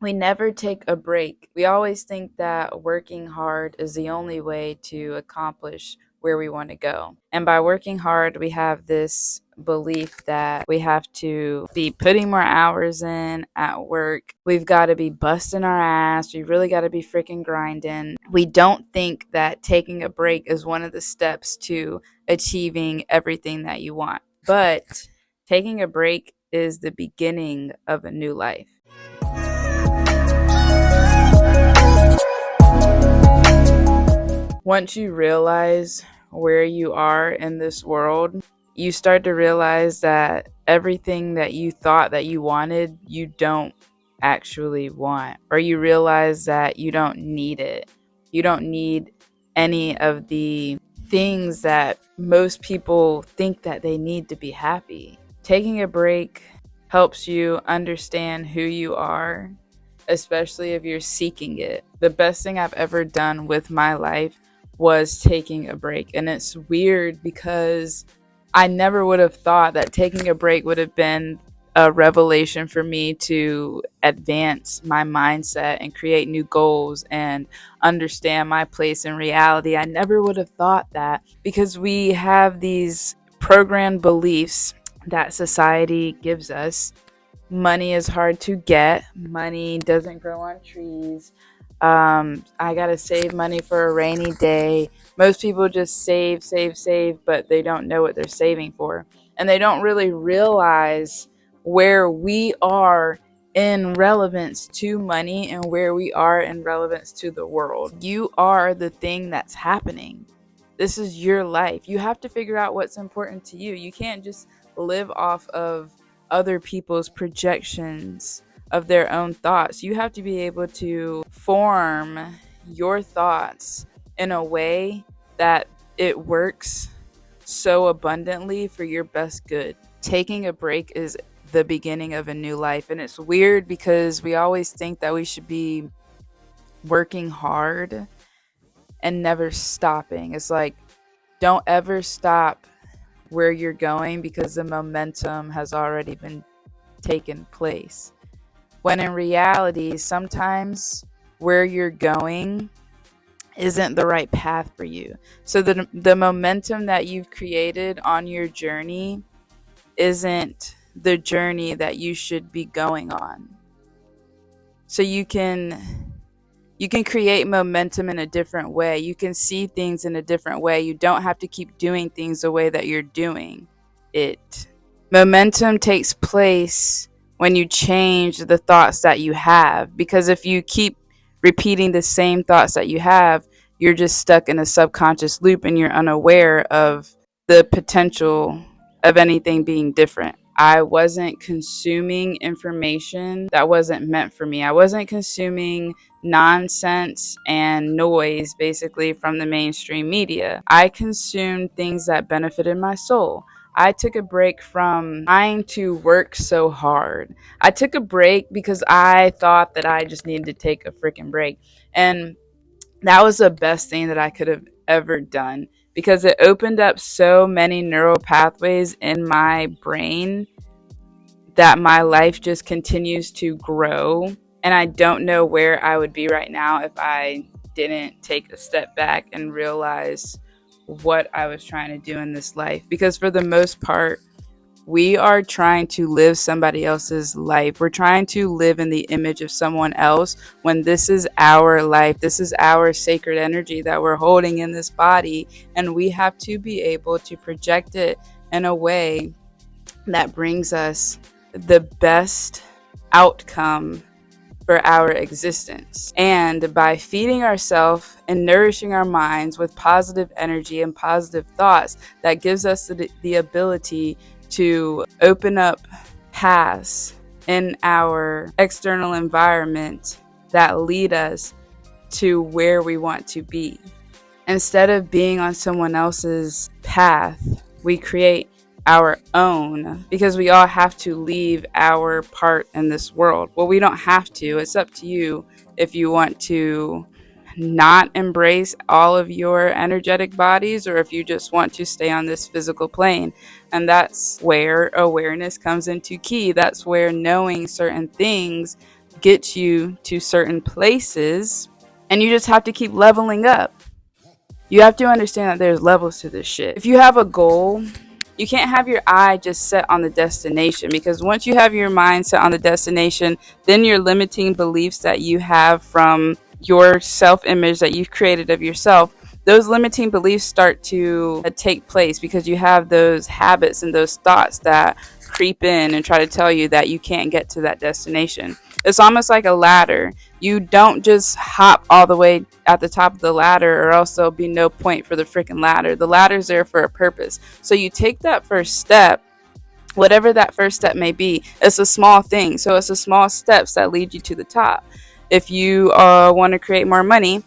We never take a break. We always think that working hard is the only way to accomplish where we want to go. And by working hard, we have this belief that we have to be putting more hours in at work. We've got to be busting our ass. We really got to be freaking grinding. We don't think that taking a break is one of the steps to achieving everything that you want. But taking a break is the beginning of a new life. Once you realize where you are in this world, you start to realize that everything that you thought that you wanted, you don't actually want, or you realize that you don't need it. You don't need any of the things that most people think that they need to be happy. Taking a break helps you understand who you are, especially if you're seeking it. The best thing I've ever done with my life was taking a break. And it's weird because I never would have thought that taking a break would have been a revelation for me to advance my mindset and create new goals and understand my place in reality. I never would have thought that because we have these programmed beliefs that society gives us. Money is hard to get. Money doesn't grow on trees. I gotta save money for a rainy day. Most people just save, save, save, but they don't know what they're saving for. And they don't really realize where we are in relevance to money and where we are in relevance to the world. You are the thing that's happening. This is your life. You have to figure out what's important to you. You can't just live off of other people's projections of their own thoughts. You have to be able to form your thoughts in a way that it works so abundantly for your best good. Taking a break is the beginning of a new life. And it's weird because we always think that we should be working hard and never stopping. It's like, don't ever stop where you're going because the momentum has already been taken place. When in reality, sometimes where you're going isn't the right path for you. So the momentum that you've created on your journey isn't the journey that you should be going on. So you can create momentum in a different way. You can see things in a different way. You don't have to keep doing things the way that you're doing it. Momentum takes place when you change the thoughts that you have, because if you keep repeating the same thoughts that you have, you're just stuck in a subconscious loop and you're unaware of the potential of anything being different. I wasn't consuming information that wasn't meant for me. I wasn't consuming nonsense and noise basically from the mainstream media. I consumed things that benefited my soul. I took a break from trying to work so hard. I took a break because I thought that I just needed to take a freaking break. And that was the best thing that I could have ever done because it opened up so many neural pathways in my brain that my life just continues to grow. And I don't know where I would be right now if I didn't take a step back and realize what I was trying to do in this life. Because for the most part, we are trying to live somebody else's life. We're trying to live in the image of someone else when this is our life. This is our sacred energy that we're holding in this body. And we have to be able to project it in a way that brings us the best outcome for our existence. And by feeding ourselves and nourishing our minds with positive energy and positive thoughts, that gives us the ability to open up paths in our external environment that lead us to where we want to be. Instead of being on someone else's path, we create our own because we all have to leave our part in this world. Well, we don't have to. It's up to you if you want to not embrace all of your energetic bodies or if you just want to stay on this physical plane. And that's where awareness comes into key. That's where knowing certain things gets you to certain places, and you just have to keep leveling up. You have to understand that there's levels to this shit. If you have a goal, you can't have your eye just set on the destination, because once you have your mind set on the destination, then your limiting beliefs that you have from your self image that you've created of yourself, those limiting beliefs start to take place, because you have those habits and those thoughts that creep in and try to tell you that you can't get to that destination. It's almost like a ladder. You don't just hop all the way at the top of the ladder, or else there'll be no point for the freaking ladder. The ladder's there for a purpose. So you take that first step, whatever that first step may be. It's a small thing. So it's the small steps that lead you to the top. If you want to create more money,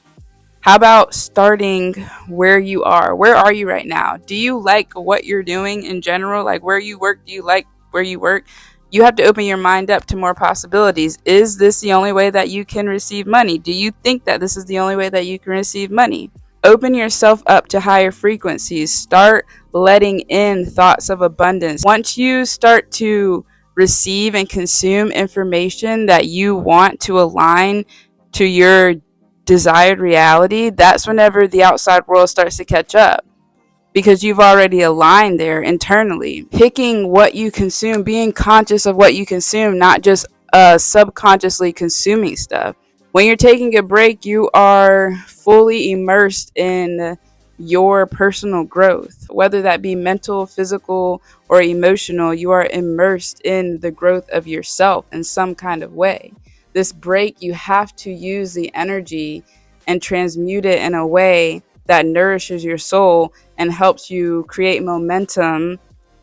how about starting where you are? Where are you right now? Do you like what you're doing in general? Like where you work, do you like where you work? You have to open your mind up to more possibilities. Is this the only way that you can receive money? Do you think that this is the only way that you can receive money? Open yourself up to higher frequencies. Start letting in thoughts of abundance. Once you start to receive and consume information that you want to align to your desired reality, that's whenever the outside world starts to catch up, because you've already aligned there internally. Picking what you consume, being conscious of what you consume, not just subconsciously consuming stuff. When you're taking a break, you are fully immersed in your personal growth, whether that be mental, physical, or emotional. You are immersed in the growth of yourself in some kind of way. This break, you have to use the energy and transmute it in a way that nourishes your soul and helps you create momentum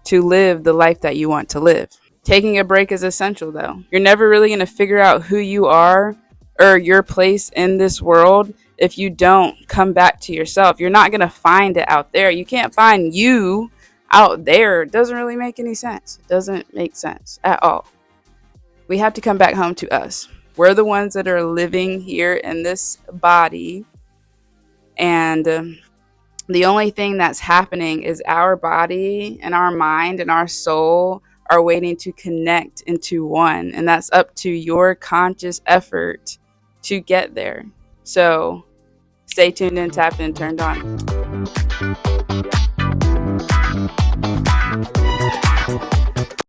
to live the life that you want to live. Taking a break is essential, though. You're never really going to figure out who you are or your place in this world if you don't come back to yourself. You're not going to find it out there. You can't find you out there. It doesn't really make any sense. It doesn't make sense at all. We have to come back home to us. We're the ones that are living here in this body, and the only thing that's happening is our body and our mind and our soul are waiting to connect into one. And that's up to your conscious effort to get there. So stay tuned and tapped and turned on.